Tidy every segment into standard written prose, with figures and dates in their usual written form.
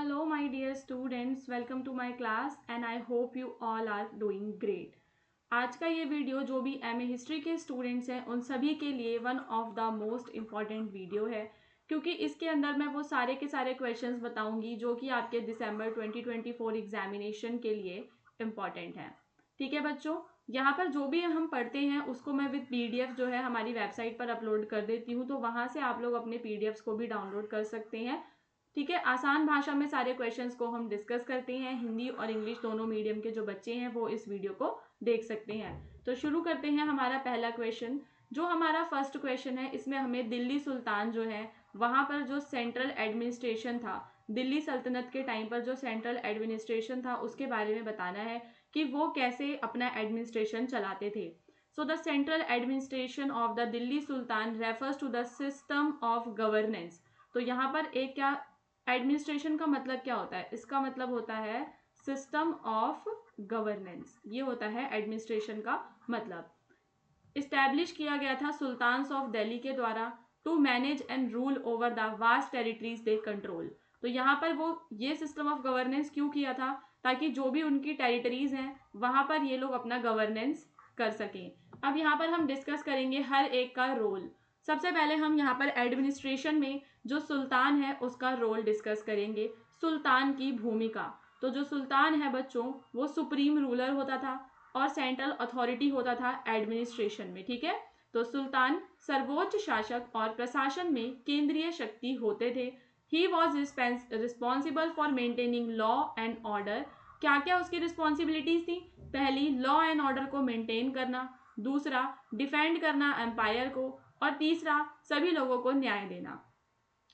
Hello my dear students, welcome to my class and I hope you all are doing great. आज का ये video जो भी MA history के students हैं उन सभी के लिए one of the most important video है, क्योंकि इसके अंदर मैं वो सारे के सारे क्वेश्चंस बताऊंगी जो कि आपके दिसंबर 2024 एग्जामिनेशन के लिए इम्पॉर्टेंट हैं। ठीक है बच्चों, यहाँ पर जो भी हम पढ़ते हैं उसको मैं विद पीडीएफ जो है हमारी वेबसाइट पर अपलोड कर देती हूँ, तो वहाँ से आप लोग अपने पीडीएफ्स को भी डाउनलोड कर सकते हैं। ठीक है, आसान भाषा में सारे क्वेश्चंस को हम डिस्कस करते हैं। हिंदी और इंग्लिश दोनों मीडियम के जो बच्चे हैं वो इस वीडियो को देख सकते हैं। तो शुरू करते हैं हमारा पहला क्वेश्चन। जो हमारा फर्स्ट क्वेश्चन है इसमें हमें दिल्ली सुल्तान जो है वहां पर जो सेंट्रल एडमिनिस्ट्रेशन था, दिल्ली सल्तनत के टाइम पर जो सेंट्रल एडमिनिस्ट्रेशन था उसके बारे में बताना है कि वो कैसे अपना एडमिनिस्ट्रेशन चलाते थे। So the central administration of the Delhi sultan refers to the system of governance. तो यहाँ पर एक क्या एडमिनिस्ट्रेशन का मतलब क्या होता है, इसका मतलब होता है सिस्टम ऑफ गवर्नेंस, ये होता है एडमिनिस्ट्रेशन का मतलब। इस्टेब्लिश किया गया था सुल्तान्स ऑफ दिल्ली के द्वारा to manage and rule over the vast territories they control. तो यहाँ पर वो ये सिस्टम ऑफ गवर्नेंस क्यों किया था, ताकि जो भी उनकी टेरिटरीज हैं वहां पर ये लोग अपना गवर्नेंस कर सकें। अब यहाँ पर हम डिस्कस करेंगे हर एक का रोल। सबसे पहले हम यहाँ पर एडमिनिस्ट्रेशन में जो सुल्तान है उसका रोल डिस्कस करेंगे, सुल्तान की भूमिका। तो जो सुल्तान है बच्चों वो सुप्रीम रूलर होता था और सेंट्रल अथॉरिटी होता था एडमिनिस्ट्रेशन में। ठीक है, तो सुल्तान सर्वोच्च शासक और प्रशासन में केंद्रीय शक्ति होते थे। He was responsible for maintaining law and order. क्या क्या उसकी रिस्पॉन्सिबिलिटीज थी? पहली, लॉ एंड ऑर्डर को मेंटेन करना, दूसरा डिफेंड करना एम्पायर को, और तीसरा सभी लोगों को न्याय देना।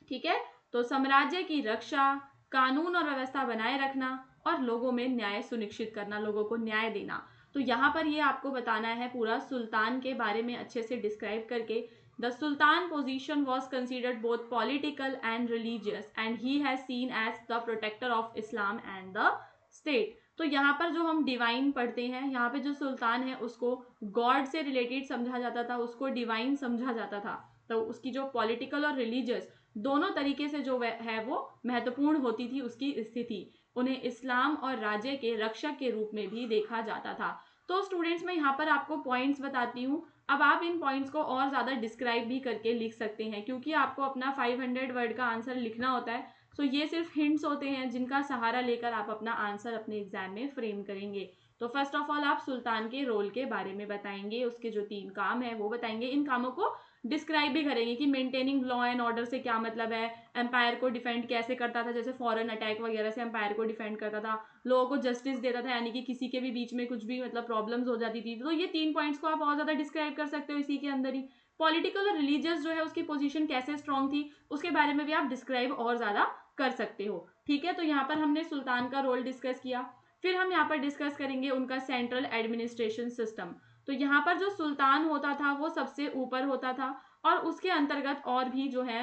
ठीक है, तो साम्राज्य की रक्षा, कानून और व्यवस्था बनाए रखना और लोगों में न्याय सुनिश्चित करना, लोगों को न्याय देना। तो यहाँ पर ये आपको बताना है पूरा सुल्तान के बारे में अच्छे से डिस्क्राइब करके। The sultan position was considered both political and religious and he has seen as the protector of Islam and the state. तो यहाँ पर जो हम डिवाइन पढ़ते हैं, यहाँ पे जो सुल्तान है उसको गॉड से रिलेटेड समझा जाता था, उसको डिवाइन समझा जाता था। तो उसकी जो पॉलिटिकल और रिलीजियस दोनों तरीके से जो है वो महत्वपूर्ण होती थी उसकी स्थिति। उन्हें इस्लाम और राज्य के रक्षक के रूप में भी देखा जाता था। तो स्टूडेंट्स मैं यहाँ पर आपको पॉइंट्स बताती हूँ। अब आप इन पॉइंट्स को और ज़्यादा डिस्क्राइब भी करके लिख सकते हैं, क्योंकि आपको अपना 500 वर्ड का आंसर लिखना होता है। सो ये सिर्फ हिंट्स होते हैं जिनका सहारा लेकर आप अपना आंसर अपने एग्जाम में फ्रेम करेंगे। तो फर्स्ट ऑफ ऑल आप सुल्तान के रोल के बारे में बताएंगे, उसके जो 3 काम है वो बताएंगे। इन कामों को डिस्क्राइब भी करेंगे कि मेंटेनिंग लॉ एंड ऑर्डर से क्या मतलब है, एम्पायर को डिफेंड कैसे करता था, जैसे फॉरेन अटैक वगैरह से एम्पायर को डिफेंड करता था, लोगों को जस्टिस देता था, यानी कि किसी के भी बीच में कुछ भी मतलब प्रॉब्लम्स हो जाती थी। तो ये 3 पॉइंट्स को आप और ज्यादा डिस्क्राइब कर सकते हो इसी के अंदर ही। पॉलिटिकल और रिलीजियस जो है उसकी पोजीशन कैसे स्ट्रांग थी उसके बारे में भी आप डिस्क्राइब और ज्यादा कर सकते हो। ठीक है, तो यहाँ पर हमने सुल्तान का रोल डिस्कस किया। फिर हम यहाँ पर डिस्कस करेंगे उनका सेंट्रल एडमिनिस्ट्रेशन सिस्टम। तो यहाँ पर जो सुल्तान होता था वो सबसे ऊपर होता था और उसके अंतर्गत और भी जो है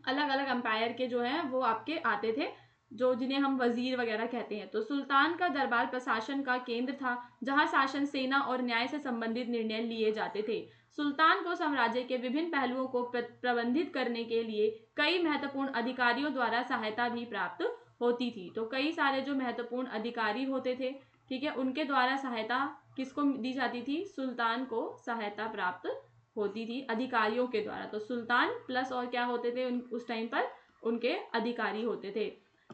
अलग अलग एम्पायर के जो है वो आपके आते थे, जो जिन्हें हम वजीर वगैरह कहते हैं। तो सुल्तान का दरबार प्रशासन का केंद्र था, जहां शासन, सेना और न्याय से संबंधित निर्णय लिए जाते थे। सुल्तान को साम्राज्य के विभिन्न पहलुओं को प्रबंधित करने के लिए कई महत्वपूर्ण अधिकारियों द्वारा सहायता भी प्राप्त होती थी। तो कई सारे जो महत्वपूर्ण अधिकारी होते थे, ठीक है, उनके द्वारा सहायता किसको दी जाती थी? सुल्तान को सहायता प्राप्त होती थी अधिकारियों के द्वारा। तो सुल्तान प्लस और क्या होते थे उस टाइम पर? उनके अधिकारी होते थे।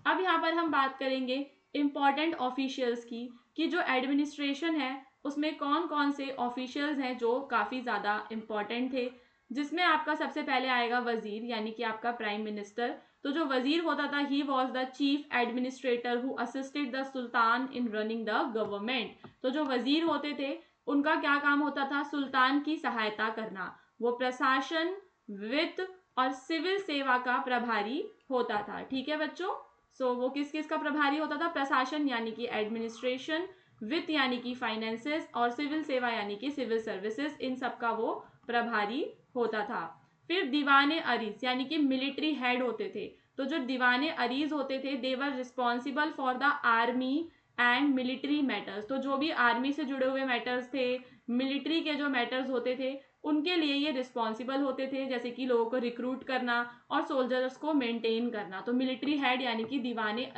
अब यहाँ पर हम बात करेंगे इंपॉर्टेंट ऑफिशियल्स की, कि जो एडमिनिस्ट्रेशन है उसमें कौन कौन से ऑफिशियल्स हैं जो काफ़ी ज़्यादा इंपॉर्टेंट थे, जिसमें आपका सबसे पहले आएगा वजीर, यानी कि आपका प्राइम मिनिस्टर। तो जो वजीर होता था, he was the chief administrator who assisted the sultan in running the government. तो जो वजीर होते थे उनका क्या काम होता था? सुल्तान की सहायता करना। वो प्रशासन, वित्त और सिविल सेवा का प्रभारी होता था। ठीक है बच्चों, सो वो किस किस का प्रभारी होता था? प्रशासन यानी कि एडमिनिस्ट्रेशन, वित्त यानी कि फाइनेंसेस, और सिविल सेवा यानी कि सिविल सर्विसेज, इन सब का वो प्रभारी होता था। फिर दीवाने अरीज यानी कि मिलिट्री हेड होते थे। तो जो दीवाने अरीज होते थे, they were responsible for the army and military matters. तो जो भी आर्मी से जुड़े हुए मैटर्स थे, मिलिट्री के जो मैटर्स होते थे, उनके लिए ये रिस्पॉन्सिबल होते थे, जैसे कि लोगों को रिक्रूट करना और सोल्जर्स को मेंटेन करना। तो मिलिट्री हेड यानी कि दीवाने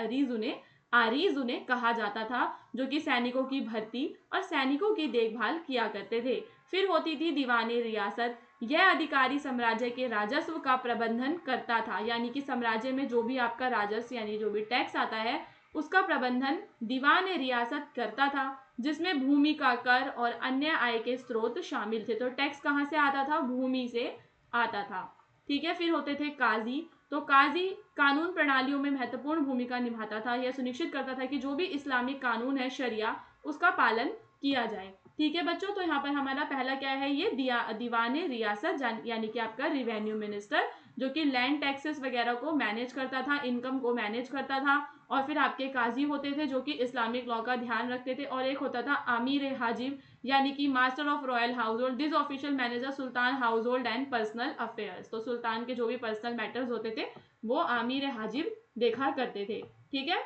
आरीज उन्हें कहा जाता था, जो कि सैनिकों की भर्ती और सैनिकों की देखभाल किया करते थे। फिर होती थी दीवाने रियासत। यह अधिकारी साम्राज्य के राजस्व का प्रबंधन करता था, यानी कि साम्राज्य में जो भी आपका राजस्व यानी जो भी टैक्स आता है उसका प्रबंधन दीवान रियासत करता था, जिसमें भूमि का कर और अन्य आय के स्रोत शामिल थे। तो टैक्स कहाँ से आता था? भूमि से आता था। ठीक है। फिर होते थे काजी। तो काजी कानून प्रणालियों में महत्वपूर्ण भूमिका निभाता था। यह सुनिश्चित करता था कि जो भी इस्लामिक कानून है, शरिया, उसका पालन किया जाए। ठीक है बच्चों, तो यहाँ पर हमारा पहला क्या है, ये दीवाने रियासत यानी कि आपका रिवेन्यू मिनिस्टर, जो कि लैंड टैक्सेस वगैरह को मैनेज करता था, इनकम को मैनेज करता था। और फिर आपके काजी होते थे जो कि इस्लामिक लॉ का ध्यान रखते थे। और एक होता था आमिर हाजिब, यानी कि master of royal house hold. This official manager Sultan house hold and personal affairs. तो सुल्तान के जो भी पर्सनल मैटर्स होते थे वो आमिर हाजिब देखा करते थे। ठीक है।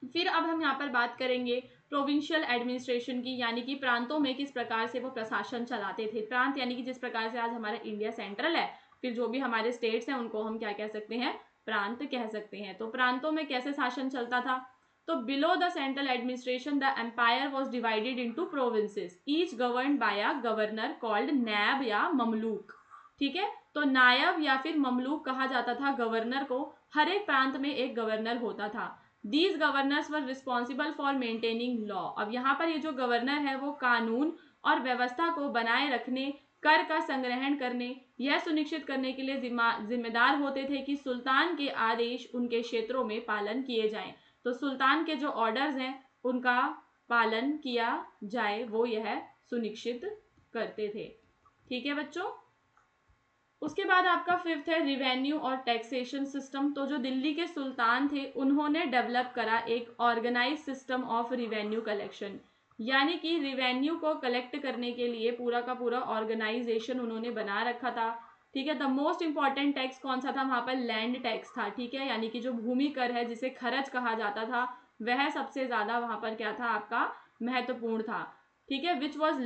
फिर अब हम यहाँ पर बात करेंगे प्रोविंशियल एडमिनिस्ट्रेशन की, यानी कि प्रांतों में किस प्रकार से वो प्रशासन चलाते थे। प्रांत यानी कि जिस प्रकार से आज हमारा इंडिया सेंट्रल है, फिर जो भी हमारे स्टेट्स हैं उनको हम क्या कह सकते हैं? प्रांत कह सकते हैं। तो प्रांतों में कैसे शासन चलता था? तो below the central administration the empire was divided into provinces, each govern by a governor called नैब या ममलूक। ठीक है। तो नायब या फिर ममलूक कहा जाता था गवर्नर को। हर एक प्रांत में एक गवर्नर होता था। These governors were responsible for maintaining law. अब यहाँ पर ये जो गवर्नर है वो कानून और व्यवस्था को बनाए रखने, कर का संग्रहण करने, यह सुनिश्चित करने के लिए जिम्मेदार होते थे कि सुल्तान के आदेश उनके क्षेत्रों में पालन किए जाएं। तो सुल्तान के जो ऑर्डर्स हैं उनका पालन किया जाए, वो यह सुनिश्चित करते थे। ठीक है बच्चों। उसके बाद आपका फिफ्थ है रिवेन्यू और टैक्सेशन सिस्टम। तो जो दिल्ली के सुल्तान थे उन्होंने डेवलप करा एक organise system of revenue collection, यानी कि रिवेन्यू को कलेक्ट करने के लिए पूरा का पूरा ऑर्गेनाइजेशन उन्होंने बना रखा था। ठीक है। द मोस्ट इंपॉर्टेंट टैक्स कौन सा था वहां पर? लैंड टैक्स था। ठीक है। यानी कि जो भूमि कर है जिसे खरच कहा जाता था, वह सबसे ज्यादा वहां पर क्या था? आपका महत्वपूर्ण था। ठीक है। Which was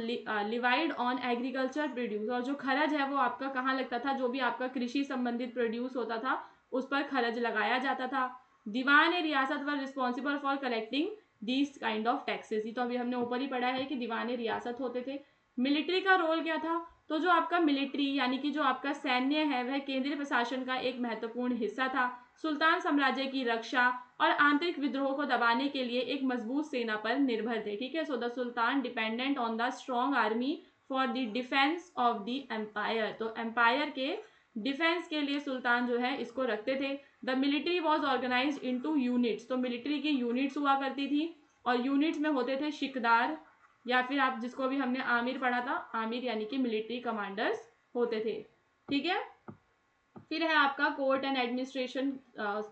levied on agriculture produce. और जो खरच है वो आपका कहाँ लगता था? जो भी आपका कृषि संबंधित प्रोड्यूस होता था उस पर खरच लगाया जाता था। दीवान रियासत वर responsible for collecting these kind of taxes. तो अभी हमने ऊपर ही पढ़ा है कि दीवान रियासत होते थे। मिलिट्री का रोल क्या था? तो जो आपका मिलिट्री यानी कि जो आपका सैन्य है वह केंद्रीय प्रशासन का एक महत्वपूर्ण हिस्सा था। सुल्तान साम्राज्य की रक्षा और आंतरिक विद्रोह को दबाने के लिए एक मजबूत सेना पर निर्भर थे। ठीक है। So the sultan dependent on the strong army for the defence of the empire. तो एम्पायर के डिफेंस के लिए सुल्तान जो है इसको रखते थे। The military was organise into units. तो मिलिट्री की यूनिट्स हुआ करती थी और यूनिट्स में होते थे शिकदार, या फिर आप जिसको भी हमने आमिर पढ़ा था, आमिर यानी कि मिलिट्री कमांडर्स होते थे। ठीक है। फिर है आपका कोर्ट एंड एडमिनिस्ट्रेशन।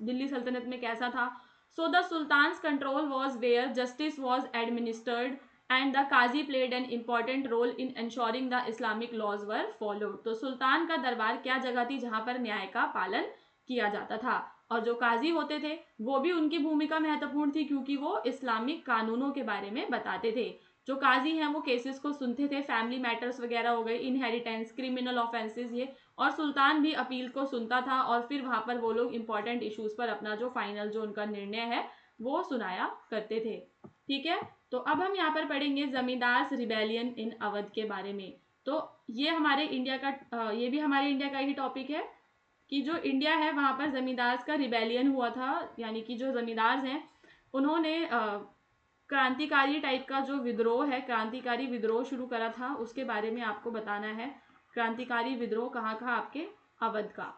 दिल्ली सल्तनत में कैसा था? So the sultans control was where justice was administered and the qazi played an important role in ensuring the Islamic laws were followed. तो सुल्तान का दरबार क्या जगह थी जहां पर न्याय का पालन किया जाता था। और जो काजी होते थे वो भी उनकी भूमिका महत्वपूर्ण थी, क्योंकि वो इस्लामिक कानूनों के बारे में बताते थे। जो काजी हैं वो केसेस को सुनते थे, फैमिली मैटर्स वगैरह हो गए, इनहेरिटेंस, क्रिमिनल ऑफेंसेस, ये। और सुल्तान भी अपील को सुनता था और फिर वहां पर वो लोग इंपॉर्टेंट इश्यूज पर अपना जो फाइनल जो उनका निर्णय है वो सुनाया करते थे। ठीक है। तो अब हम यहाँ पर पढ़ेंगे जमींदार्स रिबेलियन इन अवध के बारे में। तो ये हमारे इंडिया का ये भी हमारे इंडिया का ही टॉपिक है कि जो इंडिया है वहां पर जमींदार्स का रिबेलियन हुआ था, यानी कि जो जमींदार्स हैं उन्होंने क्रांतिकारी टाइप का जो विद्रोह है, क्रांतिकारी विद्रोह शुरू करा था, उसके बारे में आपको बताना है। क्रांतिकारी विद्रोह कहाँ कहाँ? आपके अवध का।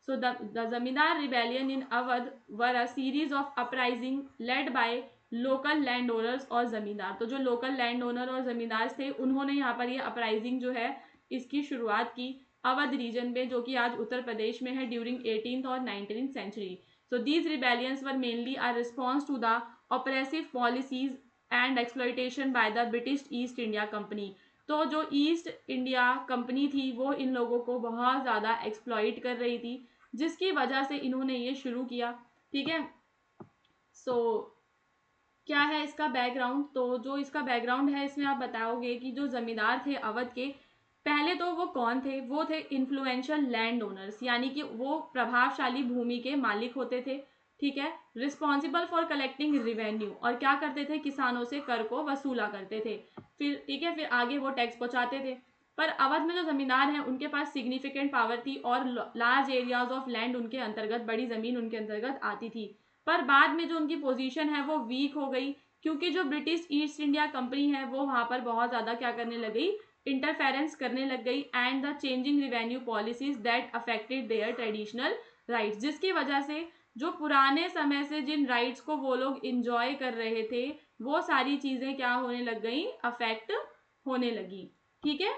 सो द जमींदार rebellion in Awadh were a series of uprising led by local land owners और जमींदार। तो जो लोकल लैंड ओनर और जमींदार थे उन्होंने यहाँ पर ये अपराइजिंग जो है इसकी शुरुआत की अवध रीजन में, जो कि आज उत्तर प्रदेश में है, ड्यूरिंग 18th और 19th century. So these rebellions were mainly are response to the oppressive policies and exploitation by the British East India Company. तो जो ईस्ट इंडिया कंपनी थी वो इन लोगों को बहुत ज़्यादा एक्सप्लॉइट कर रही थी, जिसकी वजह से इन्होंने ये शुरू किया। ठीक है। सो क्या है इसका बैकग्राउंड? तो जो इसका बैकग्राउंड है इसमें आप बताओगे कि जो जमींदार थे अवध के, पहले तो वो कौन थे, वो थे इन्फ्लुएंशियल लैंड ओनर्स, यानी कि वो प्रभावशाली भूमि के मालिक होते थे, ठीक है, रिस्पॉन्सिबल फॉर कलेक्टिंग रिवेन्यू, और क्या करते थे, किसानों से कर को वसूला करते थे, फिर ठीक है, फिर आगे वो टैक्स पहुंचाते थे। पर अवध में जो जमींदार हैं उनके पास सिग्निफिकेंट पावर थी और लार्ज एरियाज ऑफ लैंड उनके अंतर्गत, बड़ी जमीन उनके अंतर्गत आती थी। पर बाद में जो उनकी पोजीशन है वो वीक हो गई, क्योंकि जो ब्रिटिश ईस्ट इंडिया कंपनी है वो वहां पर बहुत ज्यादा क्या करने लग गई, इंटरफेरेंस करने लग गई, and the changing revenue policies that affected there traditional rights, जिसकी वजह से जो पुराने समय से जिन राइट्स को वो लोग इंजॉय कर रहे थे वो सारी चीजें क्या होने लग गई, अफेक्ट होने लगी, ठीक है।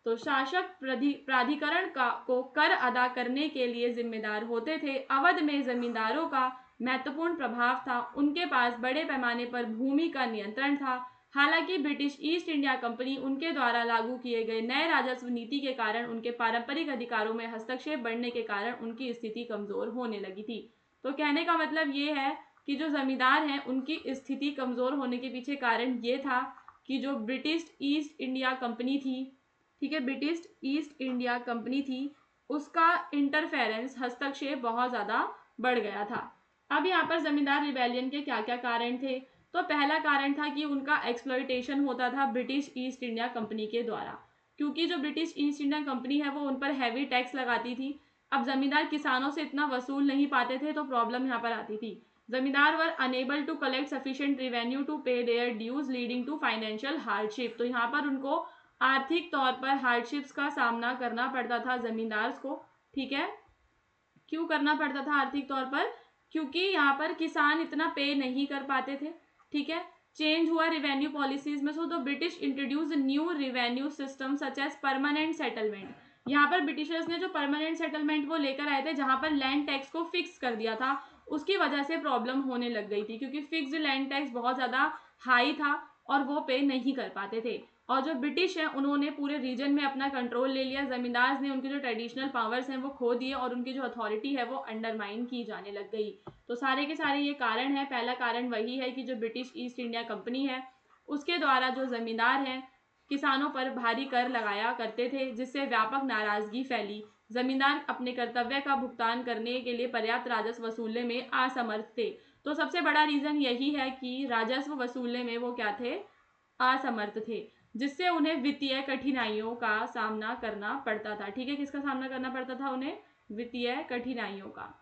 तो शासक प्राधिकरण को कर अदा करने के लिए जिम्मेदार होते थे। अवध में जमींदारों का महत्वपूर्ण प्रभाव था, उनके पास बड़े पैमाने पर भूमि का नियंत्रण था। हालांकि ब्रिटिश ईस्ट इंडिया कंपनी उनके द्वारा लागू किए गए नए राजस्व नीति के कारण उनके पारंपरिक अधिकारों में हस्तक्षेप बढ़ने के कारण उनकी स्थिति कमजोर होने लगी थी। तो कहने का मतलब ये है कि जो जमींदार हैं उनकी स्थिति कमजोर होने के पीछे कारण ये था कि जो ब्रिटिश ईस्ट इंडिया कंपनी थी, ठीक है, ब्रिटिश ईस्ट इंडिया कंपनी थी, उसका इंटरफेरेंस, हस्तक्षेप बहुत ज़्यादा बढ़ गया था। अब यहाँ पर जमींदार रिबेलियन के क्या क्या कारण थे, तो पहला कारण था कि उनका एक्सप्लॉयटेशन होता था ब्रिटिश ईस्ट इंडिया कंपनी के द्वारा, क्योंकि जो ब्रिटिश ईस्ट इंडिया कंपनी है वो उन पर हैवी टैक्स लगाती थी। अब जमींदार किसानों से इतना वसूल नहीं पाते थे, तो प्रॉब्लम यहाँ पर आती थी। जमींदार were unable to collect sufficient revenue to pay their dues leading to financial hardship, तो यहाँ पर उनको आर्थिक तौर पर हार्डशिप्स का सामना करना पड़ता था जमींदार को, ठीक है। क्यों करना पड़ता था आर्थिक तौर पर, क्योंकि यहाँ पर किसान इतना पे नहीं कर पाते थे, ठीक है। चेंज हुआ रिवेन्यू पॉलिसीज में, so the British introduce new revenue system such as permanent settlement. यहाँ पर ब्रिटिशर्स ने जो परमानेंट सेटलमेंट वो लेकर आए थे, जहां पर लैंड टैक्स को फिक्स कर दिया था, उसकी वजह से प्रॉब्लम होने लग गई थी, क्योंकि फिक्स्ड लैंड टैक्स बहुत ज्यादा हाई था और वो पे नहीं कर पाते थे। और जो ब्रिटिश है उन्होंने पूरे रीजन में अपना कंट्रोल ले लिया, जमींदार ने उनके जो ट्रेडिशनल पावर्स हैं वो खो दिए और उनकी जो अथॉरिटी है वो अंडरमाइन की जाने लग गई। तो सारे के सारे ये कारण है। पहला कारण वही है कि जो ब्रिटिश ईस्ट इंडिया कंपनी है उसके द्वारा जो जमींदार हैं किसानों पर भारी कर लगाया करते थे, जिससे व्यापक नाराजगी फैली। जमींदार अपने कर्तव्य का भुगतान करने के लिए पर्याप्त राजस्व वसूलने में असमर्थ थे। तो सबसे बड़ा रीजन यही है कि राजस्व वसूलने में वो क्या थे, असमर्थ थे, जिससे उन्हें वित्तीय कठिनाइयों का सामना करना पड़ता था, ठीक है। किसका सामना करना पड़ता था उन्हें, वित्तीय कठिनाइयों का।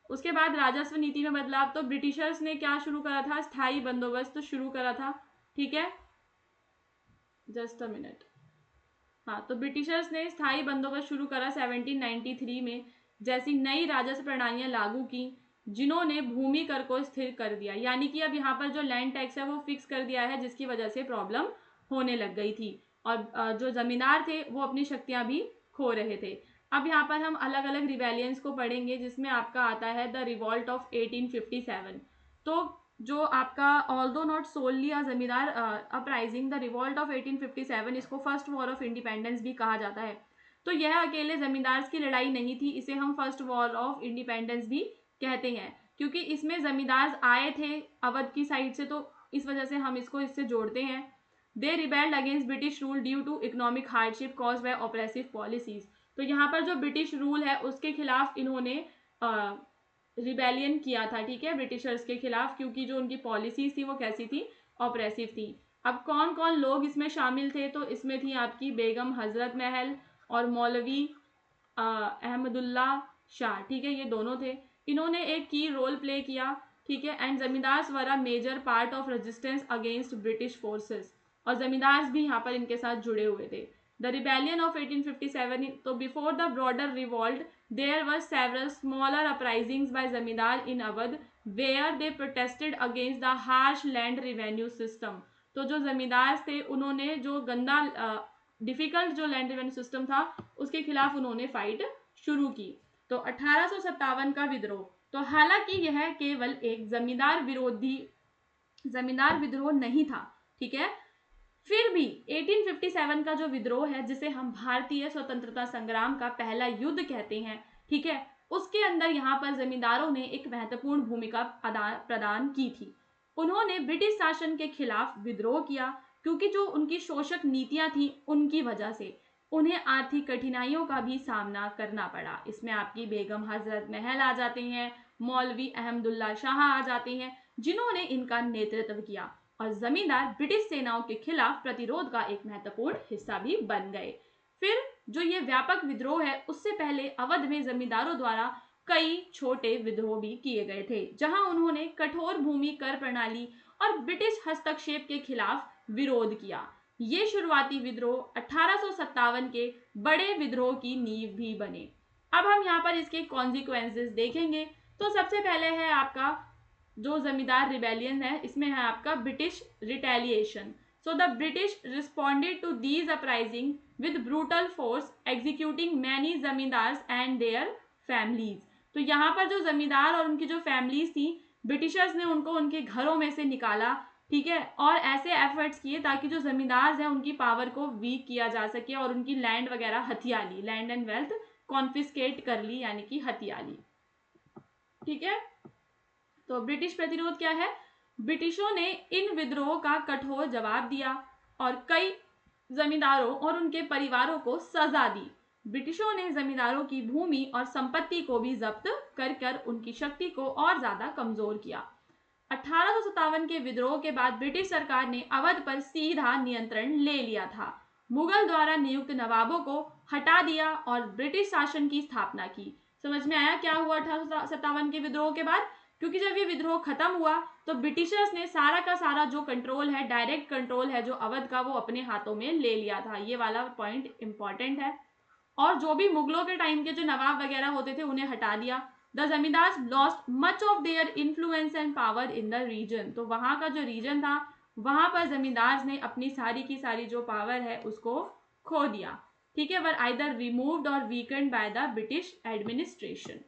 उसके बाद राजस्व नीति में बदलाव, तो ब्रिटिशर्स ने क्या शुरू करा था, स्थायी बंदोबस्त शुरू करा था, ठीक है। जस्ट अ मिनट, हाँ, तो ब्रिटिशर्स ने स्थायी बंदोबस्त शुरू करा 1793 में, जैसी नई राजस्व प्रणालियां लागू की जिन्होंने भूमि कर को स्थिर कर दिया, यानी कि अब यहाँ पर जो लैंड टैक्स है वो फिक्स कर दिया है, जिसकी वजह से प्रॉब्लम होने लग गई थी और जो जमींदार थे वो अपनी शक्तियां भी खो रहे थे। अब यहाँ पर हम अलग अलग रिवेलियंस को पढ़ेंगे, जिसमें आपका आता है द रिवॉल्ट ऑफ 1857। तो जो आपका ऑल्दो नॉट सोलली अ जमींदार अपराइजिंग, द रिवॉल्ट ऑफ 1857, इसको फर्स्ट वॉर ऑफ इंडिपेंडेंस भी कहा जाता है। तो यह अकेले जमींदार की लड़ाई नहीं थी, इसे हम फर्स्ट वॉर ऑफ इंडिपेंडेंस भी कहते हैं, क्योंकि इसमें जमींदार आए थे अवध की साइड से, तो इस वजह से हम इसको इससे जोड़ते हैं। They rebelled against British rule due to economic hardship caused by oppressive policies. तो यहाँ पर जो ब्रिटिश रूल है उसके खिलाफ इन्होंने रिबेलियन किया था, ठीक है, ब्रिटिशर्स के खिलाफ, क्योंकि जो उनकी पॉलिसीज थी वो कैसी थी, ऑपरेसिव थी। अब कौन कौन लोग इसमें शामिल थे, तो इसमें थी आपकी बेगम हजरत महल और मौलवी अहमदुल्ला शाह, ठीक है, ये दोनों थे। इन्होंने एक की रोल प्ले किया, ठीक है। एंड जमींदार were a major part of resistance against British forces, और जमींदार भी यहाँ पर इनके साथ जुड़े हुए थे। द रिबेलियन ऑफ 1857, तो before the broader revolt there were several smaller uprisings by zamindar in Awadh where they protested against the harsh land revenue system। तो जो जमींदार थे उन्होंने जो गंदा डिफिकल्ट जो लैंड रेवेन्यू सिस्टम था उसके खिलाफ उन्होंने फाइट शुरू की। तो 1857 का विद्रोह, तो हालांकि यह केवल एक जमींदार विद्रोह नहीं था, ठीक है, फिर भी 1857 का जो विद्रोह है, जिसे हम भारतीय स्वतंत्रता संग्राम का पहला युद्ध कहते हैं, ठीक है, उसके अंदर यहाँ पर जमींदारों ने एक महत्वपूर्ण भूमिका प्रदान की थी। उन्होंने ब्रिटिश शासन के खिलाफ विद्रोह किया, क्योंकि जो उनकी शोषक नीतियां थी उनकी वजह से, उन्हें आर्थिक कठिनाइयों का भी सामना करना पड़ा। इसमें आपकी बेगम हजरत महल आ जाते हैं, मौलवी अहमदुल्ला शाह आ जाते हैं, जिन्होंने इनका नेतृत्व किया, और जमींदार ब्रिटिश सेनाओं के खिलाफ प्रतिरोध का एक महत्वपूर्ण हिस्सा भी बन गए। फिर जो ये व्यापक विद्रोह है, उससे पहले अवध में जमींदारों द्वारा कई छोटे विद्रोह भी किए गए थे, जहां उन्होंने कठोर भूमि कर प्रणाली और ब्रिटिश हस्तक्षेप के खिलाफ विरोध किया। ये शुरुआती विद्रोह 1857 के बड़े विद्रोह की नींव भी बने। अब हम यहाँ पर इसके कॉन्सिक्वेंसेस देखेंगे। तो सबसे पहले है आपका जो जमींदार रिबेलियन है, इसमें है आपका British retaliation. So the British responded to these uprising with brutal force, executing many zamindars and their families. तो यहाँ पर जो जमींदार और उनकी जो फैमिलीज थी, ब्रिटिशर्स ने उनको उनके घरों में से निकाला, ठीक है, और ऐसे एफर्ट्स किए ताकि जो जमींदार हैं उनकी पावर को वीक किया जा सके और उनकी लैंड वगैरह हथिया ली, लैंड एंड वेल्थ कॉन्फिस्केट कर ली, यानी कि हथिया ली। ठीक है, तो ब्रिटिश प्रतिरोध क्या है? ब्रिटिशों ने इन विद्रोहों का कठोर जवाब दिया और कई जमींदारों और उनके परिवारों को सजा दी। ब्रिटिशों ने जमींदारों की भूमि और संपत्ति को भी जब्त कर कर उनकी शक्ति को और ज्यादा कमजोर किया। 1857 के विद्रोह के बाद ब्रिटिश सरकार ने अवध पर सीधा नियंत्रण ले लिया था। मुगल द्वारा नियुक्त नवाबों को हटा दिया और ब्रिटिश शासन की स्थापना की। समझ में आया क्या हुआ 1857 के विद्रोह के बाद? क्योंकि जब ये विद्रोह खत्म हुआ तो ब्रिटिशर्स ने सारा का सारा जो कंट्रोल है, डायरेक्ट कंट्रोल है जो अवध का, वो अपने हाथों में ले लिया था। ये वाला पॉइंट इंपॉर्टेंट है। और जो भी मुगलों के टाइम के जो नवाब वगैरह होते थे उन्हें हटा दिया। The zamindars lost much of their influence and power in the region. तो वहां का जो रीजन था, वहां पर जमींदार्स ने अपनी सारी की सारी जो पावर है उसको खो दिया। ठीक है, वर आइदर रिमूव्ड और weekend bye the British administration.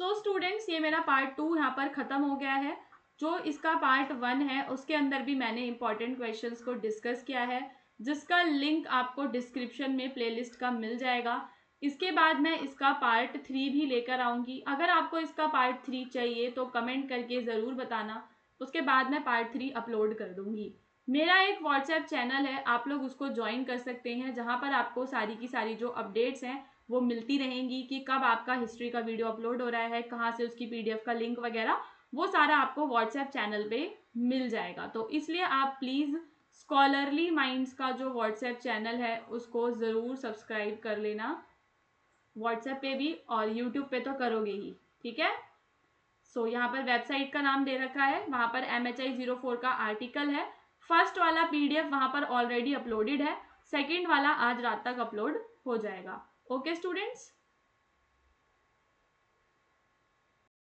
So students, ये मेरा पार्ट 2 यहाँ पर खत्म हो गया है। जो इसका पार्ट 1 है उसके अंदर भी मैंने इंपॉर्टेंट क्वेश्चंस को डिस्कस किया है, जिसका लिंक आपको डिस्क्रिप्शन में प्लेलिस्ट का मिल जाएगा। इसके बाद मैं इसका पार्ट 3 भी लेकर आऊँगी। अगर आपको इसका पार्ट 3 चाहिए तो कमेंट करके ज़रूर बताना, उसके बाद मैं पार्ट 3 अपलोड कर दूँगी। मेरा एक व्हाट्सएप चैनल है, आप लोग उसको ज्वाइन कर सकते हैं, जहाँ पर आपको सारी की सारी जो अपडेट्स हैं वो मिलती रहेंगी कि कब आपका हिस्ट्री का वीडियो अपलोड हो रहा है, कहाँ से उसकी पीडीएफ का लिंक वगैरह, वो सारा आपको व्हाट्सएप चैनल पे मिल जाएगा। तो इसलिए आप प्लीज़ स्कॉलरली माइंड्स का जो व्हाट्सएप चैनल है उसको ज़रूर सब्सक्राइब कर लेना, व्हाट्सएप पे भी और यूट्यूब पे तो करोगे ही। ठीक है, सो यहाँ पर वेबसाइट का नाम दे रखा है, वहाँ पर MHI04 का आर्टिकल है। फर्स्ट वाला पीडीएफ वहाँ पर ऑलरेडी अपलोडेड है, सेकेंड वाला आज रात तक अपलोड हो जाएगा। Okay students.